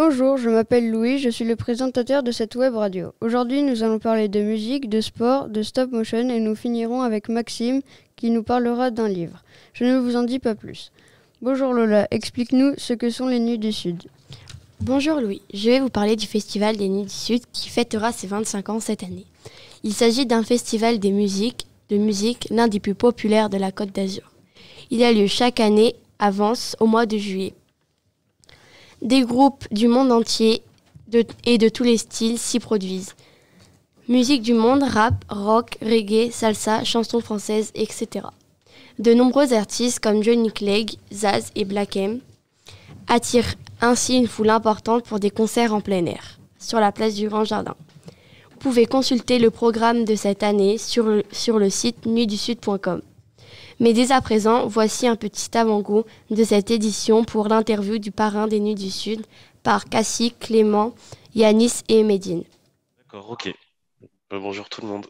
Bonjour, je m'appelle Louis, je suis le présentateur de cette web radio. Aujourd'hui, nous allons parler de musique, de sport, de stop motion et nous finirons avec Maxime qui nous parlera d'un livre. Je ne vous en dis pas plus. Bonjour Lola, explique-nous ce que sont les Nuits du Sud. Bonjour Louis, je vais vous parler du Festival des Nuits du Sud qui fêtera ses 25 ans cette année. Il s'agit d'un festival de musique, l'un des plus populaires de la Côte d'Azur. Il a lieu chaque année à Vence au mois de juillet. Des groupes du monde entier et de tous les styles s'y produisent. Musique du monde, rap, rock, reggae, salsa, chansons françaises, etc. De nombreux artistes comme Johnny Clegg, Zaz et Black M attirent ainsi une foule importante pour des concerts en plein air, sur la place du Grand Jardin. Vous pouvez consulter le programme de cette année sur le site nuitdusud.com. Mais dès à présent, voici un petit avant-goût de cette édition pour l'interview du parrain des Nuits du Sud par Cassie, Clément, Yanis et Medine. D'accord, ok. Bonjour tout le monde.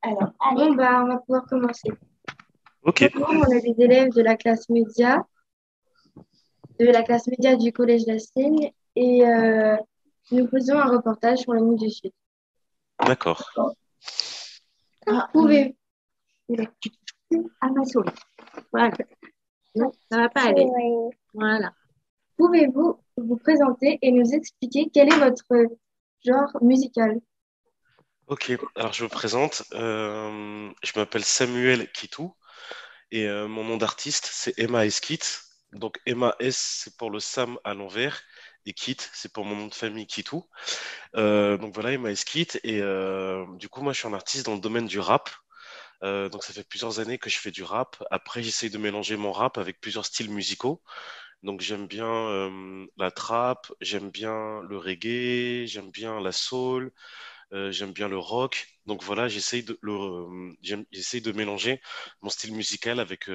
Alors, on va pouvoir commencer. Ok. Bonjour, on est des élèves de la classe média du Collège d'Assine et nous faisons un reportage sur les Nuits du Sud. D'accord. Pouvez à ma souris. Voilà. Non, ça va pas aller. Voilà. Pouvez-vous vous présenter et nous expliquer quel est votre genre musical? Ok, alors je me présente. Je m'appelle Samuel Kitou et mon nom d'artiste c'est Emma Eskit. Donc Emma S c'est pour le Sam à l'envers et Kit c'est pour mon nom de famille Kitou. Donc voilà, Emma Eskit et du coup moi je suis un artiste dans le domaine du rap. Donc ça fait plusieurs années que je fais du rap. Après j'essaye de mélanger mon rap avec plusieurs styles musicaux. Donc j'aime bien la trap, j'aime bien le reggae, j'aime bien la soul, j'aime bien le rock. Donc voilà, j'essaye de mélanger mon style musical avec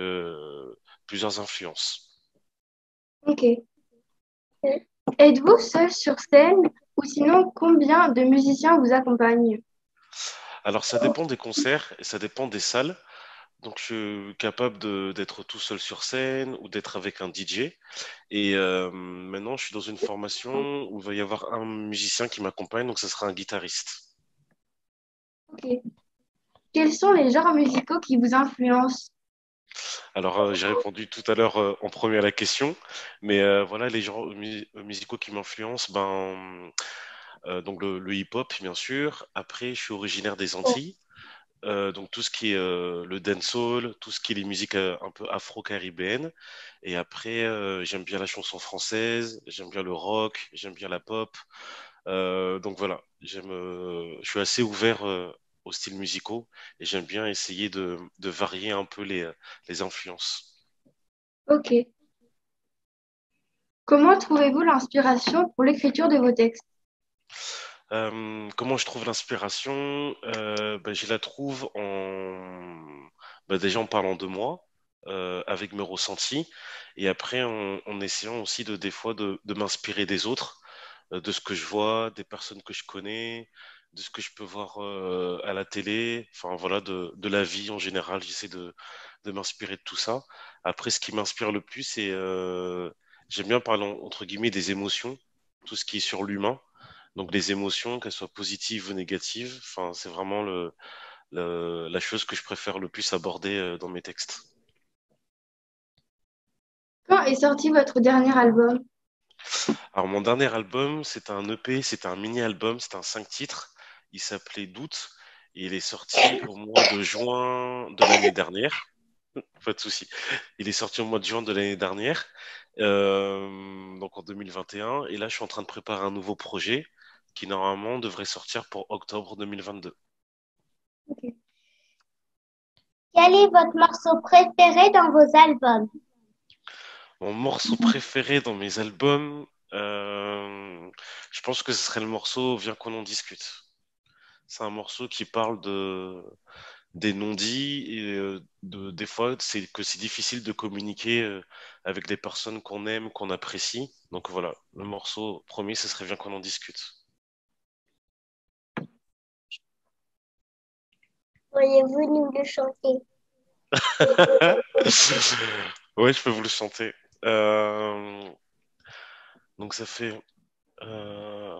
plusieurs influences. Ok. Êtes-vous seul sur scène ou sinon combien de musiciens vous accompagnent? Alors ça dépend des concerts et ça dépend des salles. Donc je suis capable d'être tout seul sur scène ou d'être avec un DJ. Et maintenant je suis dans une formation où il va y avoir un musicien qui m'accompagne, donc ce sera un guitariste. Ok. Quels sont les genres musicaux qui vous influencent? Alors, j'ai répondu tout à l'heure en premier à la question, mais voilà, les genres musicaux qui m'influencent, donc le hip-hop, bien sûr. Après, je suis originaire des Antilles, donc tout ce qui est le dancehall, tout ce qui est les musiques un peu afro-caribéennes. Et après, j'aime bien la chanson française, j'aime bien le rock, j'aime bien la pop. Donc voilà, je suis assez ouvert aux styles musicaux et j'aime bien essayer de varier un peu les influences. Ok. Comment trouvez-vous l'inspiration pour l'écriture de vos textes? Comment je trouve l'inspiration? Je la trouve déjà en parlant de moi, avec mes ressentis, et après en essayant aussi des fois de m'inspirer des autres, de ce que je vois, des personnes que je connais, de ce que je peux voir à la télé, enfin voilà, de la vie en général. J'essaie de m'inspirer de tout ça. Après, ce qui m'inspire le plus, j'aime bien parler entre guillemets des émotions, tout ce qui est sur l'humain. Donc les émotions, qu'elles soient positives ou négatives, enfin, c'est vraiment la chose que je préfère le plus aborder dans mes textes. Quand est sorti votre dernier album? Alors mon dernier album, c'est un EP, c'est un mini-album, c'est un 5 titres. Il s'appelait Doute et il est sorti au mois de juin de l'année dernière. Pas de souci. Il est sorti au mois de juin de l'année dernière, donc en 2021. Et là, je suis en train de préparer un nouveau projet qui normalement devrait sortir pour octobre 2022. Quel est votre morceau préféré dans vos albums? Mon morceau préféré dans mes albums, euh, je pense que ce serait le morceau Viens qu'on en discute. C'est un morceau qui parle des non-dits et des fois c'est difficile de communiquer avec des personnes qu'on aime, qu'on apprécie. Donc voilà, le morceau premier, ce serait Viens qu'on en discute. Pourriez-vous nous le chanter? Ouais, je peux vous le chanter. Euh, donc ça fait... euh,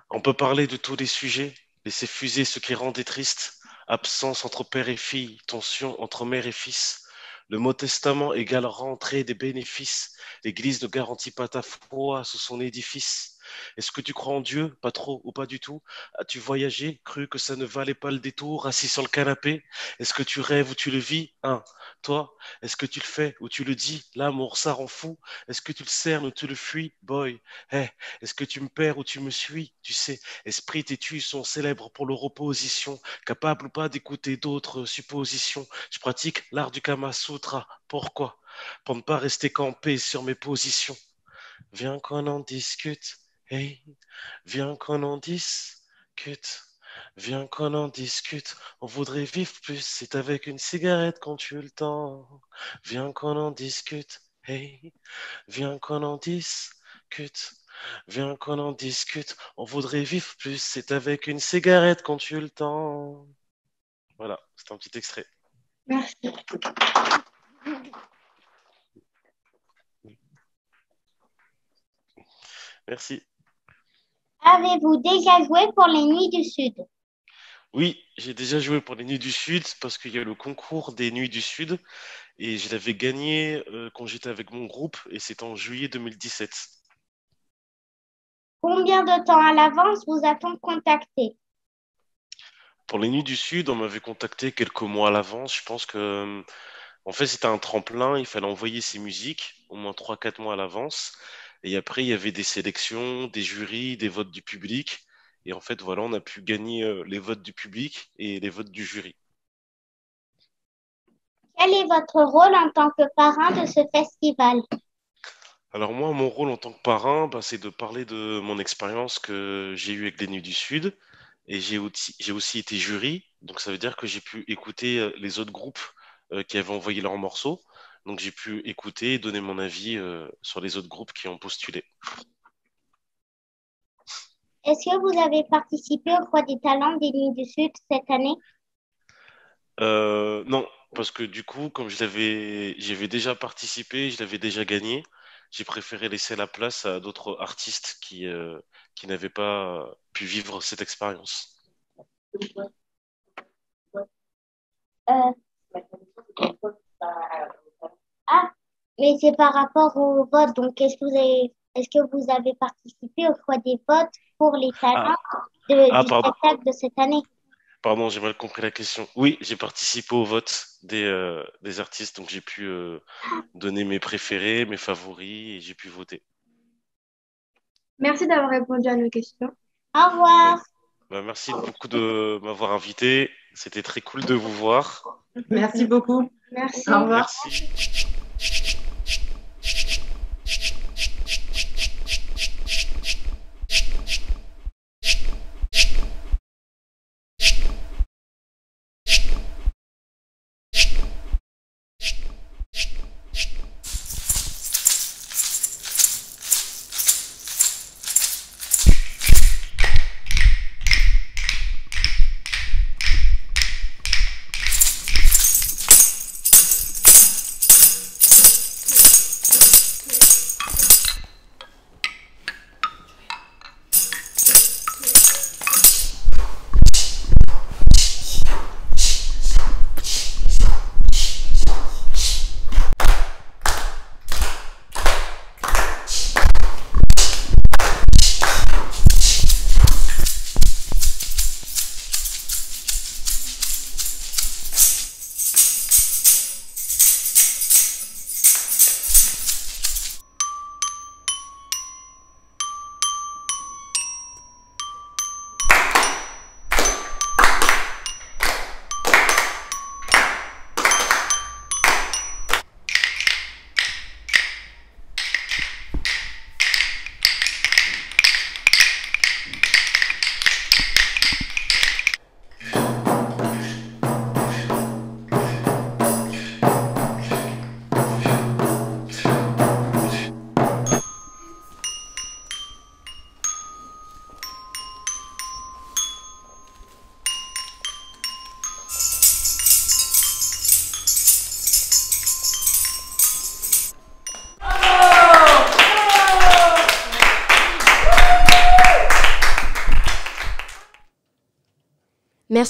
On peut parler de tous les sujets, laisser fuser ce qui rendait triste. Absence entre père et fille, tension entre mère et fils. Le mot testament égale rentrée des bénéfices. L'Église ne garantit pas ta foi sous son édifice. Est-ce que tu crois en Dieu? Pas trop ou pas du tout? As-tu voyagé, cru que ça ne valait pas le détour, assis sur le canapé? Est-ce que tu rêves ou tu le vis? Hein, toi, est-ce que tu le fais ou tu le dis? L'amour, ça rend fou. Est-ce que tu le cernes ou tu le fuis? Boy, hey, est-ce que tu me perds ou tu me suis? Tu sais, esprit têtu sont célèbres pour leur opposition, capable ou pas d'écouter d'autres suppositions. Je pratique l'art du Kama Sutra. Pourquoi? Pour ne pas rester campé sur mes positions. Viens qu'on en discute. Hey, viens qu'on en discute. Viens qu'on en discute. On voudrait vivre plus. C'est avec une cigarette qu'on tue le temps. Viens qu'on en discute. Hey, viens qu'on en discute. Viens qu'on en discute. On voudrait vivre plus. C'est avec une cigarette qu'on tue le temps. Voilà, c'est un petit extrait. Merci. Merci. Avez-vous déjà joué pour les Nuits du Sud? Oui, j'ai déjà joué pour les Nuits du Sud parce qu'il y a le concours des Nuits du Sud et je l'avais gagné quand j'étais avec mon groupe et c'était en juillet 2017. Combien de temps à l'avance vous a-t-on contacté? Pour les Nuits du Sud, on m'avait contacté quelques mois à l'avance. Je pense que, en fait, c'était un tremplin. Il fallait envoyer ses musiques au moins 3, 4 mois à l'avance. Et après, il y avait des sélections, des jurys, des votes du public. Et en fait, voilà, on a pu gagner les votes du public et les votes du jury. Quel est votre rôle en tant que parrain de ce festival? Alors moi, mon rôle en tant que parrain, bah, c'est de parler de mon expérience que j'ai eue avec les Nuits du Sud. Et j'ai aussi été jury, donc ça veut dire que j'ai pu écouter les autres groupes qui avaient envoyé leurs morceaux. Donc j'ai pu écouter et donner mon avis sur les autres groupes qui ont postulé. Est-ce que vous avez participé au Foire des Talents des Nuits du Sud cette année? Non, parce que du coup, comme j'avais déjà participé, je l'avais déjà gagné, j'ai préféré laisser la place à d'autres artistes qui n'avaient pas pu vivre cette expérience. Euh, ah, mais c'est par rapport au vote. Donc, est-ce que vous avez participé au choix des votes pour les Ah, talents ah, du pardon. spectacle de cette année? Pardon, j'ai mal compris la question. Oui, j'ai participé au vote des artistes, donc j'ai pu donner mes préférés, mes favoris, et j'ai pu voter. Merci d'avoir répondu à nos questions. Au Ouais. revoir. Bah, merci beaucoup de m'avoir invité. C'était très cool de vous voir. Merci beaucoup. Merci. Au revoir. Merci.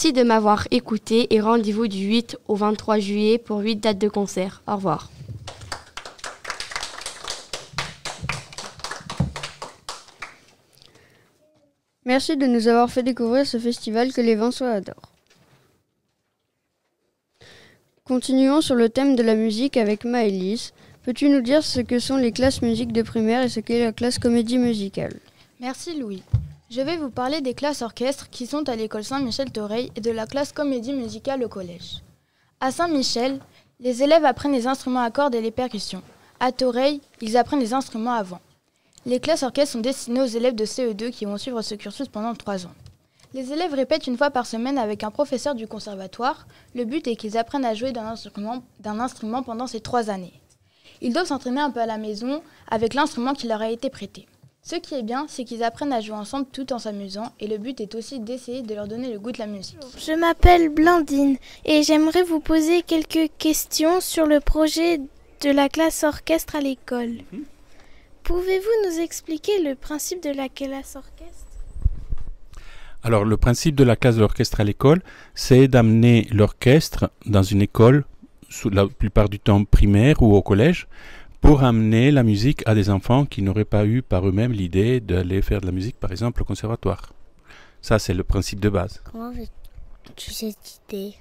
Merci de m'avoir écouté et rendez-vous du 8 au 23 juillet pour 8 dates de concert. Au revoir. Merci de nous avoir fait découvrir ce festival que les Vinçois adorent. Continuons sur le thème de la musique avec Maëlys. Peux-tu nous dire ce que sont les classes musique de primaire et ce qu'est la classe comédie musicale? Merci Louis. Je vais vous parler des classes orchestres qui sont à l'école Saint-Michel-Thoreil et de la classe comédie musicale au collège. À Saint-Michel, les élèves apprennent les instruments à cordes et les percussions. À Thoreil, ils apprennent les instruments à vent. Les classes orchestres sont destinées aux élèves de CE2 qui vont suivre ce cursus pendant 3 ans. Les élèves répètent une fois par semaine avec un professeur du conservatoire. Le but est qu'ils apprennent à jouer d'un instrument pendant ces 3 années. Ils doivent s'entraîner un peu à la maison avec l'instrument qui leur a été prêté. Ce qui est bien, c'est qu'ils apprennent à jouer ensemble tout en s'amusant et le but est aussi d'essayer de leur donner le goût de la musique. Je m'appelle Blandine et j'aimerais vous poser quelques questions sur le projet de la classe orchestre à l'école. Pouvez-vous nous expliquer le principe de la classe orchestre? Alors, le principe de la classe d'orchestre à l'école, c'est d'amener l'orchestre dans une école, la plupart du temps primaire ou au collège, pour amener la musique à des enfants qui n'auraient pas eu par eux-mêmes l'idée d'aller faire de la musique, par exemple, au conservatoire. Ça, c'est le principe de base. Comment as-tu cette idée?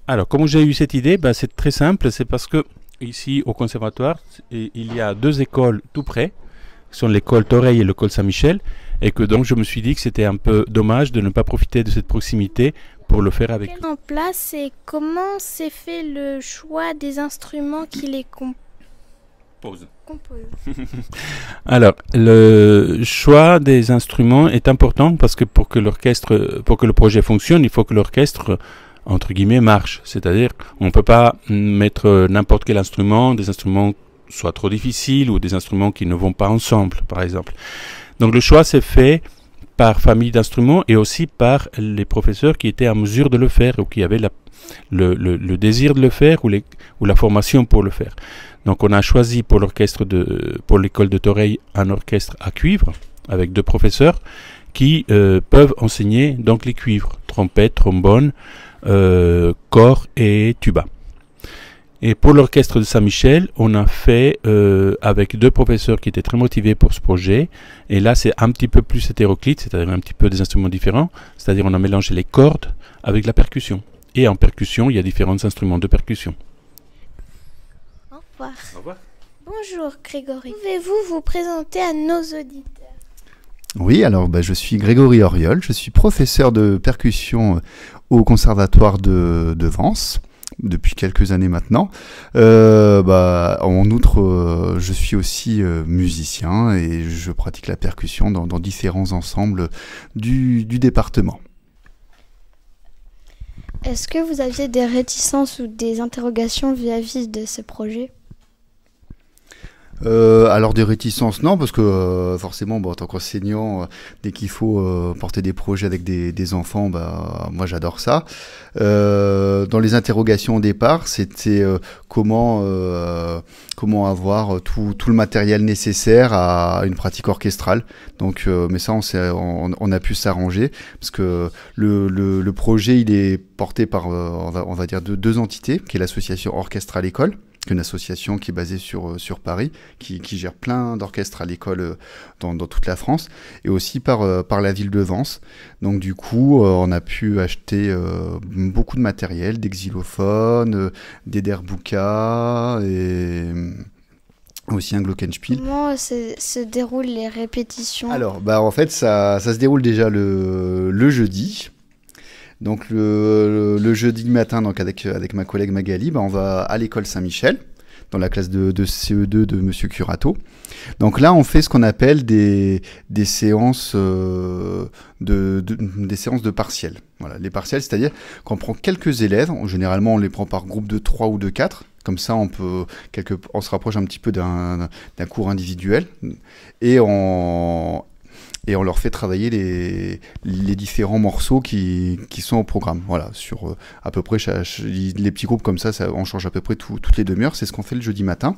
Alors, comment j'ai eu cette idée? C'est très simple, c'est parce que ici, au conservatoire, il y a 2 écoles tout près, qui sont l'école Thoreil et l'école Saint-Michel, et que donc je me suis dit que c'était un peu dommage de ne pas profiter de cette proximité pour le faire avec eux. En place, et comment s'est fait le choix des instruments qui les composent? Alors, le choix des instruments est important parce que pour que le projet fonctionne, il faut que l'orchestre entre guillemets marche. C'est-à-dire, on ne peut pas mettre n'importe quel instrument, des instruments soit trop difficiles ou des instruments qui ne vont pas ensemble, par exemple. Donc le choix s'est fait par famille d'instruments et aussi par les professeurs qui étaient en mesure de le faire ou qui avaient le désir de le faire ou la formation pour le faire. Donc on a choisi pour l'école de Thoreil un orchestre à cuivre avec 2 professeurs qui peuvent enseigner donc les cuivres, trompette, trombone, cor et tuba. Et pour l'orchestre de Saint-Michel, on a fait avec 2 professeurs qui étaient très motivés pour ce projet. Et là, c'est un petit peu plus hétéroclite, c'est-à-dire un petit peu des instruments différents. C'est-à-dire on a mélangé les cordes avec la percussion. Et en percussion, il y a différents instruments de percussion. Au revoir. Au revoir. Bonjour Grégory. Pouvez-vous vous présenter à nos auditeurs? Oui, alors je suis Grégory Auriol, je suis professeur de percussion au Conservatoire de Vence depuis quelques années maintenant. En outre, je suis aussi musicien et je pratique la percussion dans différents ensembles du département. Est-ce que vous aviez des réticences ou des interrogations vis-à-vis de ce projet ? Alors des réticences non, parce que forcément en tant qu'enseignant, dès qu'il faut porter des projets avec des enfants, moi j'adore ça. Dans les interrogations au départ, c'était comment avoir tout le matériel nécessaire à une pratique orchestrale. Donc mais ça on a pu s'arranger parce que le projet il est porté par on va dire deux entités, qui est l'association Orchestre à l'école, une association qui est basée sur Paris, qui gère plein d'orchestres à l'école dans toute la France, et aussi par la ville de Vence. Donc du coup, on a pu acheter beaucoup de matériel, des xylophones, des derbuka, et aussi un glockenspiel. Comment se déroulent les répétitions ? Alors, en fait, ça se déroule déjà le jeudi. Donc le jeudi matin, donc avec ma collègue Magali, on va à l'école Saint-Michel, dans la classe de CE2 de Monsieur Curato. Donc là, on fait ce qu'on appelle des séances des séances de partiels. Voilà, les partiels, c'est-à-dire qu'on prend quelques élèves, généralement on les prend par groupe de 3 ou de 4, comme ça on se rapproche un petit peu d'un cours individuel, et on leur fait travailler les différents morceaux qui sont au programme. Voilà, sur à peu près les petits groupes comme ça, on change à peu près toutes les demi-heures. C'est ce qu'on fait le jeudi matin.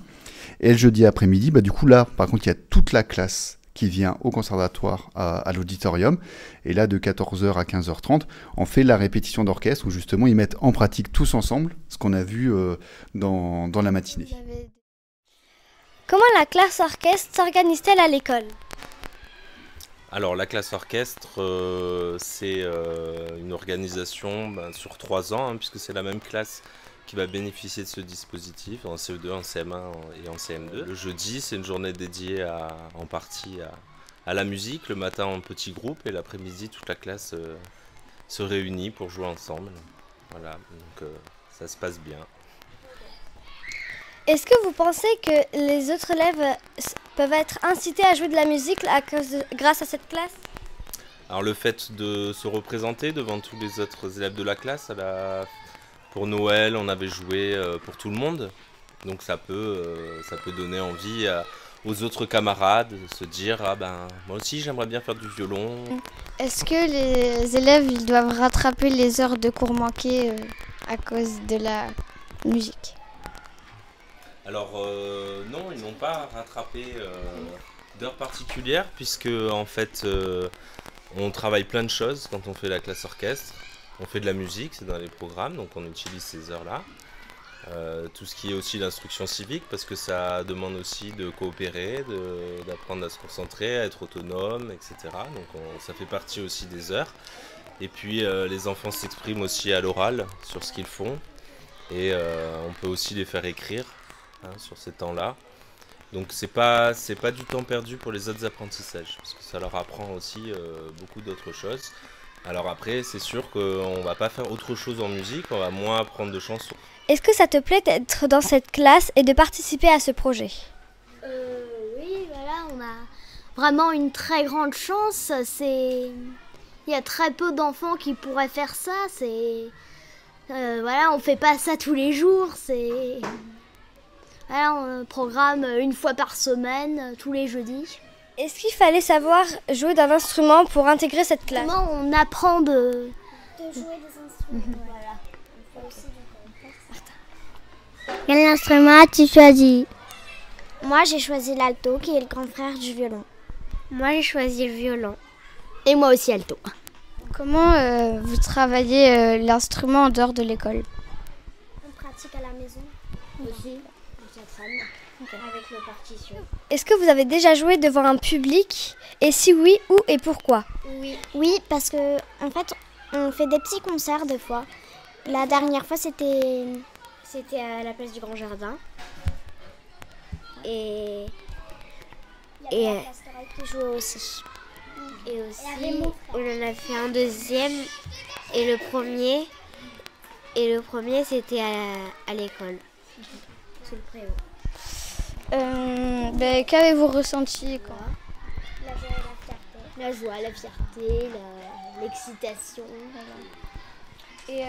Et le jeudi après-midi, du coup là, par contre, il y a toute la classe qui vient au conservatoire à l'auditorium. Et là, de 14h à 15h30, on fait la répétition d'orchestre où justement ils mettent en pratique tous ensemble ce qu'on a vu dans la matinée. Comment la classe orchestre s'organise-t-elle à l'école ? Alors la classe orchestre, c'est une organisation sur 3 ans, puisque c'est la même classe qui va bénéficier de ce dispositif en CE2, en CM1 et en CM2. Le jeudi, c'est une journée dédiée en partie à la musique, le matin en petits groupes et l'après-midi, toute la classe se réunit pour jouer ensemble. Voilà, donc ça se passe bien. Est-ce que vous pensez que les autres élèves peuvent être incités à jouer de la musique grâce à cette classe ? Alors le fait de se représenter devant tous les autres élèves de la classe, pour Noël, on avait joué pour tout le monde. Donc ça peut donner envie aux autres camarades de se dire « Ah ben, moi aussi j'aimerais bien faire du violon ». Est-ce que les élèves ils doivent rattraper les heures de cours manquées à cause de la musique ? Alors non, ils n'ont pas rattrapé d'heures particulières puisque en fait on travaille plein de choses quand on fait la classe orchestre. On fait de la musique, c'est dans les programmes, donc on utilise ces heures-là. Tout ce qui est aussi l'instruction civique parce que ça demande aussi de coopérer, d'apprendre à se concentrer, à être autonome, etc. Donc ça fait partie aussi des heures. Et puis les enfants s'expriment aussi à l'oral sur ce qu'ils font et on peut aussi les faire écrire. Sur ces temps-là. Donc c'est pas du temps perdu pour les autres apprentissages, parce que ça leur apprend aussi beaucoup d'autres choses. Alors après, c'est sûr qu'on va pas faire autre chose en musique, on va moins apprendre de chansons. Est-ce que ça te plaît d'être dans cette classe et de participer à ce projet ? Oui, voilà, on a vraiment une très grande chance. Il y a très peu d'enfants qui pourraient faire ça. Voilà, on fait pas ça tous les jours. Voilà, on programme une fois par semaine, tous les jeudis. Est-ce qu'il fallait savoir jouer d'un instrument pour intégrer cette classe ? Comment on apprend de jouer des instruments. Voilà. Quel instrument as-tu choisi ? Moi, j'ai choisi l'alto, qui est le grand frère du violon. Moi, j'ai choisi le violon. Et moi aussi alto. Comment vous travaillez l'instrument en dehors de l'école ? On pratique à la maison aussi. Avec le partition. Est-ce que vous avez déjà joué devant un public ? Et si oui, où et pourquoi ? Oui, parce que en fait, on fait des petits concerts des fois. La dernière fois, c'était à la place du Grand Jardin. Et il y avait la Pastorale qui jouait aussi. Et aussi, on en a fait un deuxième et le premier c'était à l'école. Sous le préau. Qu'avez-vous ressenti quoi ? La joie, la fierté, l'excitation. Voilà.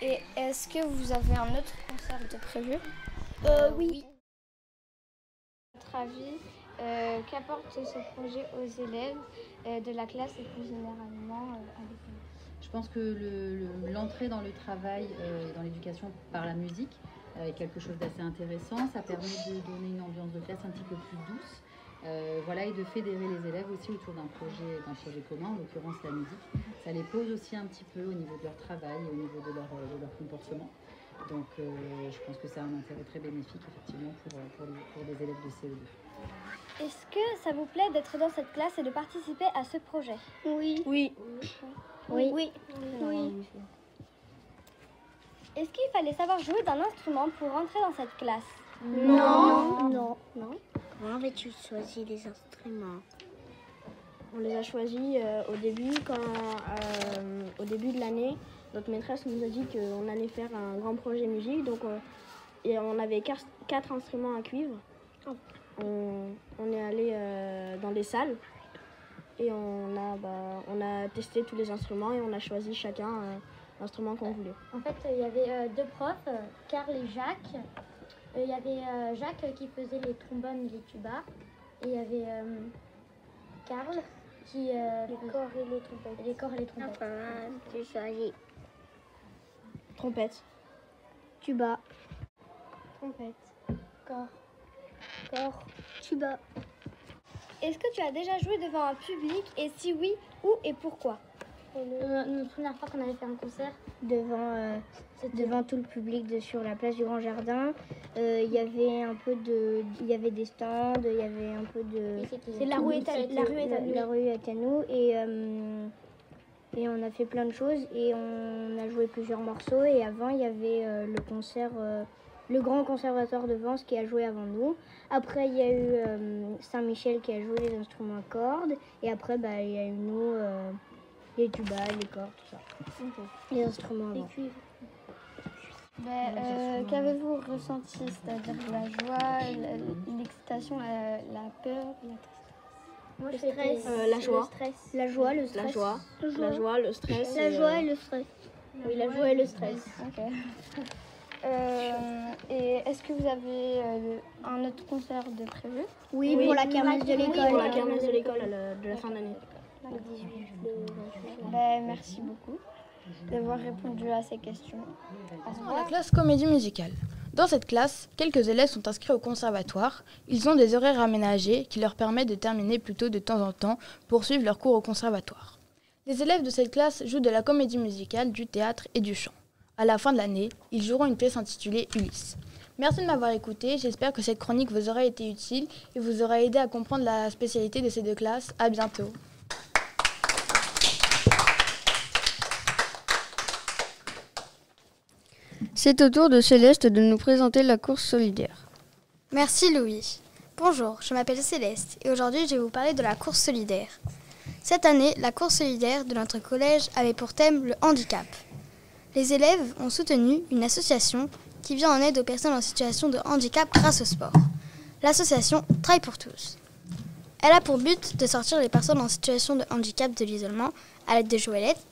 Et est-ce que vous avez un autre concert de prévu ? Oui. À votre avis, qu'apporte ce projet aux élèves de la classe et plus généralement à l'école ? Je pense que l'entrée dans le travail et dans l'éducation par la musique est quelque chose d'assez intéressant. Ça permet de donner une ambiance de classe un petit peu plus douce. Et de fédérer les élèves aussi autour d'un projet commun, en l'occurrence la musique. Ça les pose aussi un petit peu au niveau de leur travail et au niveau de leur comportement. Donc je pense que ça a un intérêt très bénéfique effectivement pour les élèves de CE2. Est-ce que ça vous plaît d'être dans cette classe et de participer à ce projet ? Oui. Oui. Est-ce qu'il fallait savoir jouer d'un instrument pour entrer dans cette classe ? Non. Comment avais-tu choisi les instruments ? On les a choisis au début de l'année. Notre maîtresse nous a dit qu'on allait faire un grand projet musique. Donc on avait 4 instruments à cuivre. On est allé dans les salles et on a testé tous les instruments et on a choisi chacun l'instrument qu'on voulait. En fait, il y avait 2 profs, Karl et Jacques. Il y avait Jacques qui faisait les trombones et les tubas. Et il y avait Karl qui... les corps et les trompettes. Les corps et les trompettes. Tu choisis. Trompette. Tuba. Trompette. Corps. Tuba. est-ce que tu as déjà joué devant un public et si oui, où et pourquoi? Notre première fois qu'on avait fait un concert devant tout le public sur la place du Grand Jardin, il y avait des stands, il y avait un peu de... La rue est à nous et on a fait plein de choses et on a joué plusieurs morceaux et avant il y avait le grand conservatoire de Vence qui a joué avant nous. Après il y a eu Saint-Michel qui a joué les instruments à cordes et après il y a eu nous... les tubas, les cordes, tout ça. Les instruments. Les cuivres. Qu'avez-vous ressenti? C'est-à-dire la joie, l'excitation, la peur, le stress. La joie. La joie, le stress. La joie, le stress. La joie et le stress. Oui, la joie et le stress. Ok. Et est-ce que vous avez un autre concert de prévu? Oui, pour la kermesse de l'école. Pour la kermesse de l'école de la fin d'année. Le 18, le 28. Merci beaucoup d'avoir répondu à ces questions. La classe comédie musicale. Dans cette classe, quelques élèves sont inscrits au conservatoire. Ils ont des horaires aménagés qui leur permettent de terminer plus tôt de temps en temps pour suivre leurs cours au conservatoire. Les élèves de cette classe jouent de la comédie musicale, du théâtre et du chant. À la fin de l'année, ils joueront une pièce intitulée Ulysse. Merci de m'avoir écouté. J'espère que cette chronique vous aura été utile et vous aura aidé à comprendre la spécialité de ces deux classes. À bientôt. C'est au tour de Céleste de nous présenter la course solidaire. Merci Louis. Bonjour, je m'appelle Céleste et aujourd'hui je vais vous parler de la course solidaire. Cette année, la course solidaire de notre collège avait pour thème le handicap. Les élèves ont soutenu une association qui vient en aide aux personnes en situation de handicap grâce au sport. L'association Try pour tous. Elle a pour but de sortir les personnes en situation de handicap de l'isolement à l'aide de jouelettes,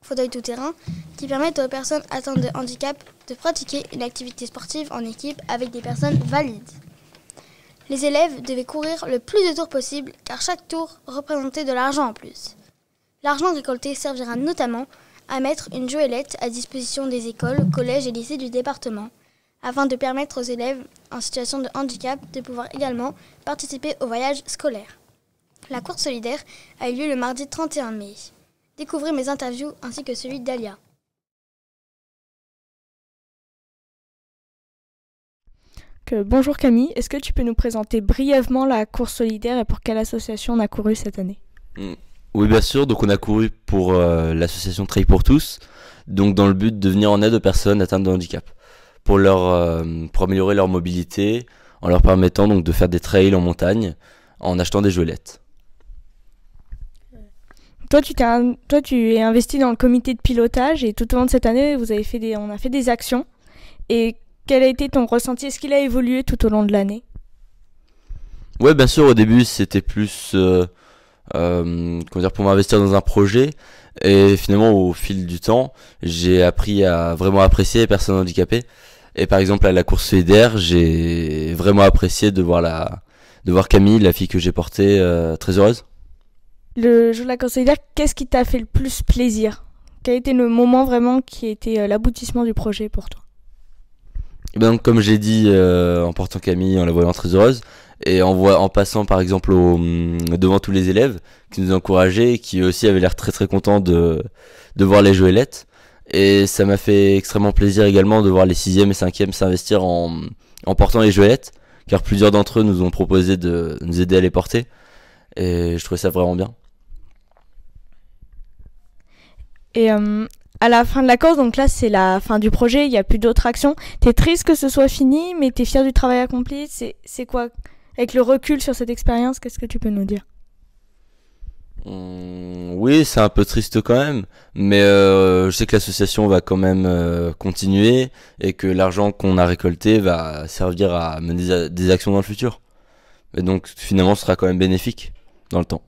fauteuils tout-terrain, qui permettent aux personnes atteintes de handicap de pratiquer une activité sportive en équipe avec des personnes valides. Les élèves devaient courir le plus de tours possible car chaque tour représentait de l'argent en plus. L'argent récolté servira notamment à mettre une jouelette à disposition des écoles, collèges et lycées du département, afin de permettre aux élèves en situation de handicap de pouvoir également participer au voyage scolaire. La course solidaire a eu lieu le mardi 31 mai. Découvrez mes interviews ainsi que celui d'Alia. Bonjour Camille, est-ce que tu peux nous présenter brièvement la course solidaire et pour quelle association on a couru cette année? Oui, bien sûr, donc on a couru pour l'association Trail pour tous, donc dans le but de venir en aide aux personnes atteintes de handicap, pour améliorer leur mobilité, en leur permettant donc de faire des trails en montagne, en achetant des jouelettes. Toi, tu es investi dans le comité de pilotage et tout au long de cette année, on a fait des actions. Et quel a été ton ressenti? Est-ce qu'il a évolué tout au long de l'année? Ouais, bien sûr, au début, c'était plus pour m'investir dans un projet. Et finalement, au fil du temps, j'ai appris à vraiment apprécier les personnes handicapées. Et par exemple, à la course solidaire, j'ai vraiment apprécié de voir Camille, la fille que j'ai portée, très heureuse. Le jour de la course solidaire, qu'est-ce qui t'a fait le plus plaisir? Quel a été le moment vraiment qui a été l'aboutissement du projet pour toi? Et ben donc, comme j'ai dit, en portant Camille, en la voyant très heureuse, et en passant par exemple devant tous les élèves qui nous encourageaient et qui aussi avaient l'air très très contents de voir les jouelettes. Et ça m'a fait extrêmement plaisir également de voir les 6e et 5e s'investir en portant les jouelettes, car plusieurs d'entre eux nous ont proposé de nous aider à les porter. Et je trouvais ça vraiment bien. Et à la fin de la course, donc là c'est la fin du projet, il n'y a plus d'autres actions. T'es triste que ce soit fini, mais t'es fier du travail accompli. C'est quoi? Avec le recul sur cette expérience, qu'est-ce que tu peux nous dire? Oui, c'est un peu triste quand même, mais je sais que l'association va quand même continuer et que l'argent qu'on a récolté va servir à mener des actions dans le futur. Et donc finalement ce sera quand même bénéfique dans le temps.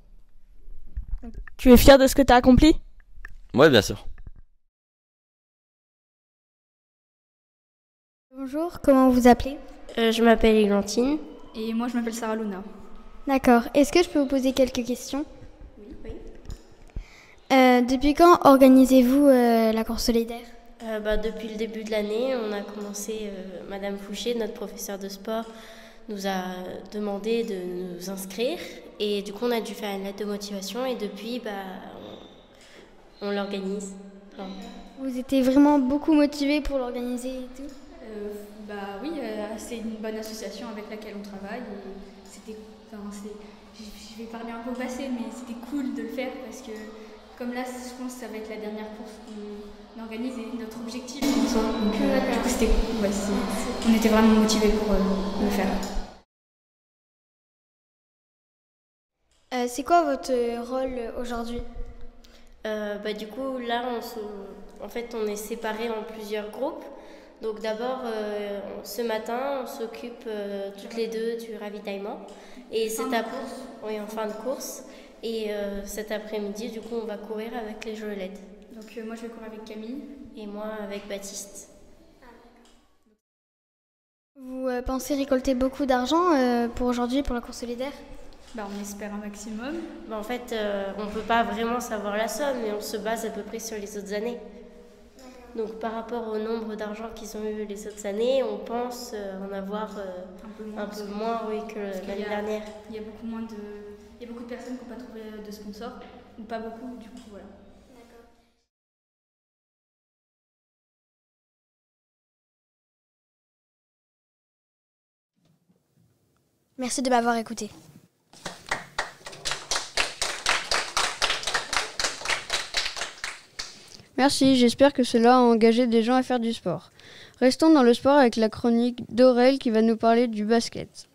Tu es fier de ce que tu as accompli? Ouais, bien sûr. Bonjour, comment vous appelez? Je m'appelle Églantine. Et moi je m'appelle Sarah Luna. D'accord, est-ce que je peux vous poser quelques questions? Oui. Depuis quand organisez-vous la course solidaire? Depuis le début de l'année, on a commencé, Madame Fouché, notre professeure de sport, nous a demandé de nous inscrire. Et du coup, on a dû faire une lettre de motivation et depuis, on l'organise. Enfin, Vous étiez vraiment beaucoup motivés pour l'organiser et tout? Oui, c'est une bonne association avec laquelle on travaille. Et c'était, je vais parler un peu au passé, mais c'était cool de le faire parce que comme là, je pense que ça va être la dernière course qu'on organise et notre objectif ensemble. Donc, du coup, c'était cool. On était vraiment motivés pour le faire. C'est quoi votre rôle aujourd'hui? Du coup, là, en fait, on est séparés en plusieurs groupes. Donc d'abord, ce matin, on s'occupe toutes les deux du ravitaillement. Et en fin de course. Et cet après-midi, du coup, on va courir avec les Joëlettes. Donc moi, je vais courir avec Camille. Et moi, avec Baptiste. Vous pensez récolter beaucoup d'argent pour aujourd'hui, pour la course solidaire? On espère un maximum. En fait, on ne peut pas vraiment savoir la somme, mais on se base à peu près sur les autres années. Donc par rapport au nombre d'argent qu'ils ont eu les autres années, on pense en avoir un peu moins que l'année dernière. Il y a beaucoup de personnes qui n'ont pas trouvé de sponsors, ou pas beaucoup, du coup voilà. Merci de m'avoir écouté. Merci, j'espère que cela a engagé des gens à faire du sport. Restons dans le sport avec la chronique d'Aurel qui va nous parler du basket.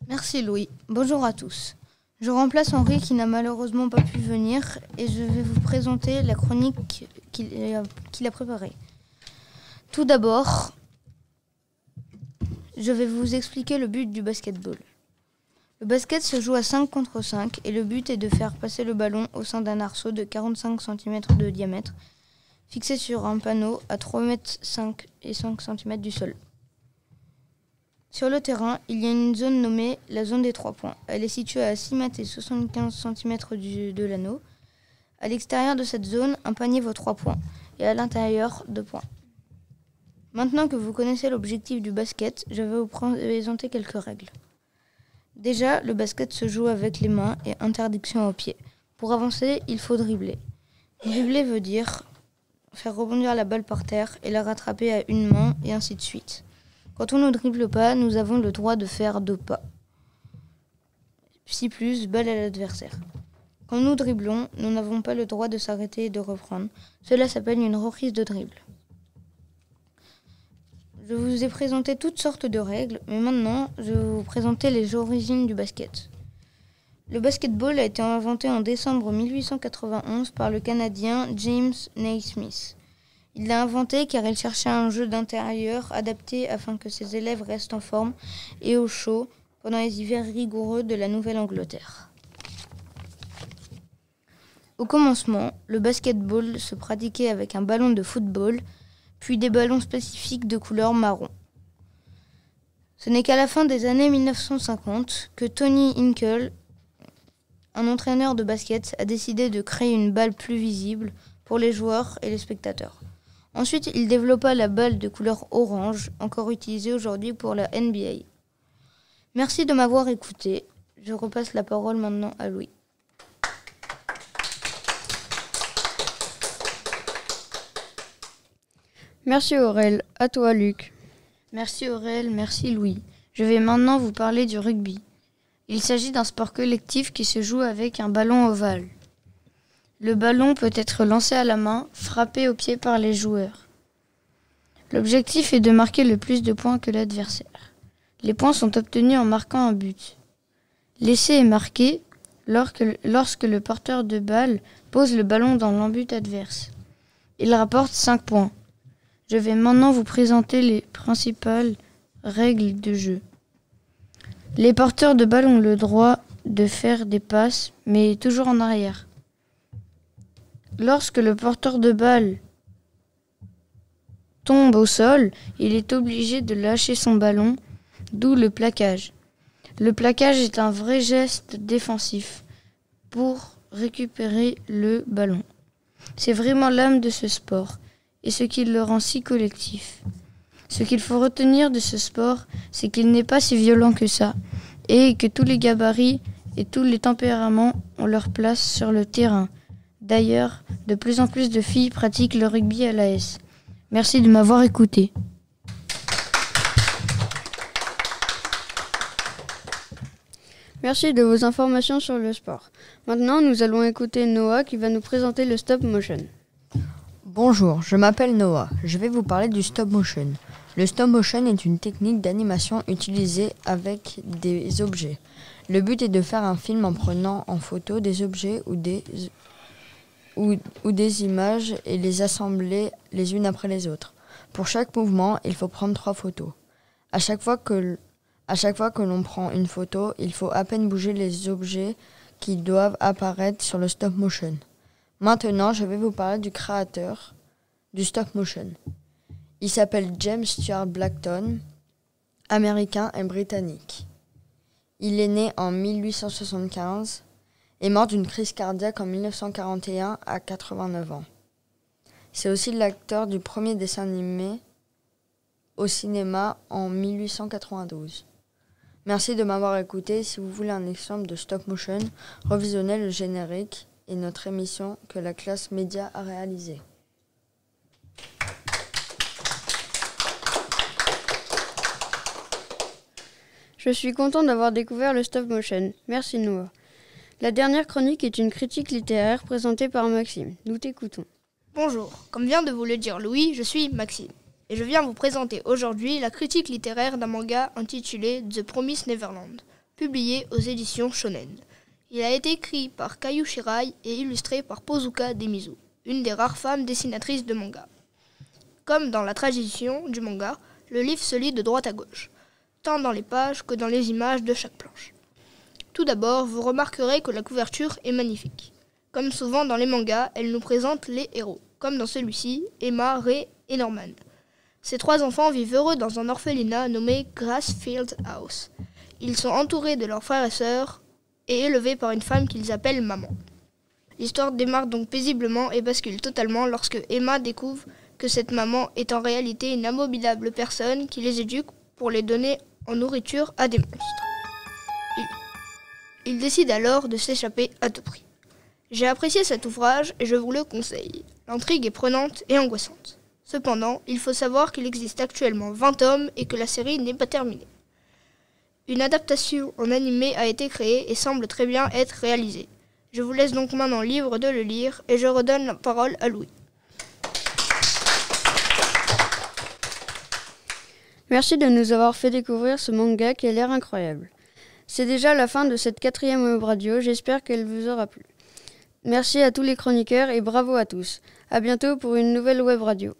Merci Louis, bonjour à tous. Je remplace Henri qui n'a malheureusement pas pu venir et je vais vous présenter la chronique qu'il a préparée. Tout d'abord, je vais vous expliquer le but du basketball. Le basket se joue à 5 contre 5 et le but est de faire passer le ballon au sein d'un arceau de 45 cm de diamètre fixé sur un panneau à 3,5 m et 5 cm du sol. Sur le terrain, il y a une zone nommée la zone des 3 points. Elle est située à 6 m et 75 cm de l'anneau. À l'extérieur de cette zone, un panier vaut 3 points et à l'intérieur 2 points. Maintenant que vous connaissez l'objectif du basket, je vais vous présenter quelques règles. Déjà, le basket se joue avec les mains et interdiction aux pieds. Pour avancer, il faut dribbler. Dribbler veut dire faire rebondir la balle par terre et la rattraper à une main et ainsi de suite. Quand on ne dribble pas, nous avons le droit de faire 2 pas. 6 plus, balle à l'adversaire. Quand nous dribblons, nous n'avons pas le droit de s'arrêter et de reprendre. Cela s'appelle une reprise de dribble. Je vous ai présenté toutes sortes de règles, mais maintenant, je vais vous présenter les origines du basket. Le basketball a été inventé en décembre 1891 par le Canadien James Naismith. Il l'a inventé car il cherchait un jeu d'intérieur adapté afin que ses élèves restent en forme et au chaud pendant les hivers rigoureux de la Nouvelle-Angleterre. Au commencement, le basketball se pratiquait avec un ballon de football, puis des ballons spécifiques de couleur marron. Ce n'est qu'à la fin des années 1950 que Tony Hinkle, un entraîneur de basket, a décidé de créer une balle plus visible pour les joueurs et les spectateurs. Ensuite, il développa la balle de couleur orange, encore utilisée aujourd'hui pour la NBA. Merci de m'avoir écouté. Je repasse la parole maintenant à Louis. Merci Aurel. À toi Luc. Merci Aurel, merci Louis. Je vais maintenant vous parler du rugby. Il s'agit d'un sport collectif qui se joue avec un ballon ovale. Le ballon peut être lancé à la main, frappé au pied par les joueurs. L'objectif est de marquer le plus de points que l'adversaire. Les points sont obtenus en marquant un but. L'essai est marqué lorsque le porteur de balle pose le ballon dans l'embut adverse. Il rapporte 5 points. Je vais maintenant vous présenter les principales règles de jeu. Les porteurs de balle ont le droit de faire des passes, mais toujours en arrière. Lorsque le porteur de balle tombe au sol, il est obligé de lâcher son ballon, d'où le plaquage. Le plaquage est un vrai geste défensif pour récupérer le ballon. C'est vraiment l'âme de ce sport et ce qui le rend si collectif. Ce qu'il faut retenir de ce sport, c'est qu'il n'est pas si violent que ça, et que tous les gabarits et tous les tempéraments ont leur place sur le terrain. D'ailleurs, de plus en plus de filles pratiquent le rugby à l'AS. Merci de m'avoir écouté. Merci de vos informations sur le sport. Maintenant, nous allons écouter Noah qui va nous présenter le stop motion. Bonjour, je m'appelle Noah. Je vais vous parler du stop motion. Le stop motion est une technique d'animation utilisée avec des objets. Le but est de faire un film en prenant en photo des objets ou des images et les assembler les unes après les autres. Pour chaque mouvement, il faut prendre 3 photos. À chaque fois que l'on prend une photo, il faut à peine bouger les objets qui doivent apparaître sur le stop motion. Maintenant, je vais vous parler du créateur du stop motion. Il s'appelle James Stuart Blackton, américain et britannique. Il est né en 1875 et mort d'une crise cardiaque en 1941 à 89 ans. C'est aussi l'acteur du premier dessin animé au cinéma en 1892. Merci de m'avoir écouté. Si vous voulez un exemple de stop motion, revisionnez le générique et notre émission que la classe média a réalisée. Je suis content d'avoir découvert le stop motion. Merci Noah. La dernière chronique est une critique littéraire présentée par Maxime. Nous t'écoutons. Bonjour, comme vient de vous le dire Louis, je suis Maxime. Et je viens vous présenter aujourd'hui la critique littéraire d'un manga intitulé The Promised Neverland, publié aux éditions Shonen. Il a été écrit par Kayu Shirai et illustré par Pozuka Demizu, une des rares femmes dessinatrices de manga. Comme dans la tradition du manga, le livre se lit de droite à gauche, tant dans les pages que dans les images de chaque planche. Tout d'abord, vous remarquerez que la couverture est magnifique. Comme souvent dans les mangas, elle nous présente les héros, comme dans celui-ci, Emma, Ray et Norman. Ces 3 enfants vivent heureux dans un orphelinat nommé Grassfield House. Ils sont entourés de leurs frères et sœurs et élevés par une femme qu'ils appellent maman. L'histoire démarre donc paisiblement et bascule totalement lorsque Emma découvre que cette maman est en réalité une abominable personne qui les éduque pour les donner en nourriture à des monstres. Il décide alors de s'échapper à tout prix. J'ai apprécié cet ouvrage et je vous le conseille. L'intrigue est prenante et angoissante. Cependant, il faut savoir qu'il existe actuellement 20 tomes et que la série n'est pas terminée. Une adaptation en animé a été créée et semble très bien être réalisée. Je vous laisse donc maintenant libre de le lire et je redonne la parole à Louis. Merci de nous avoir fait découvrir ce manga qui a l'air incroyable. C'est déjà la fin de cette 4e web radio, j'espère qu'elle vous aura plu. Merci à tous les chroniqueurs et bravo à tous. À bientôt pour une nouvelle web radio.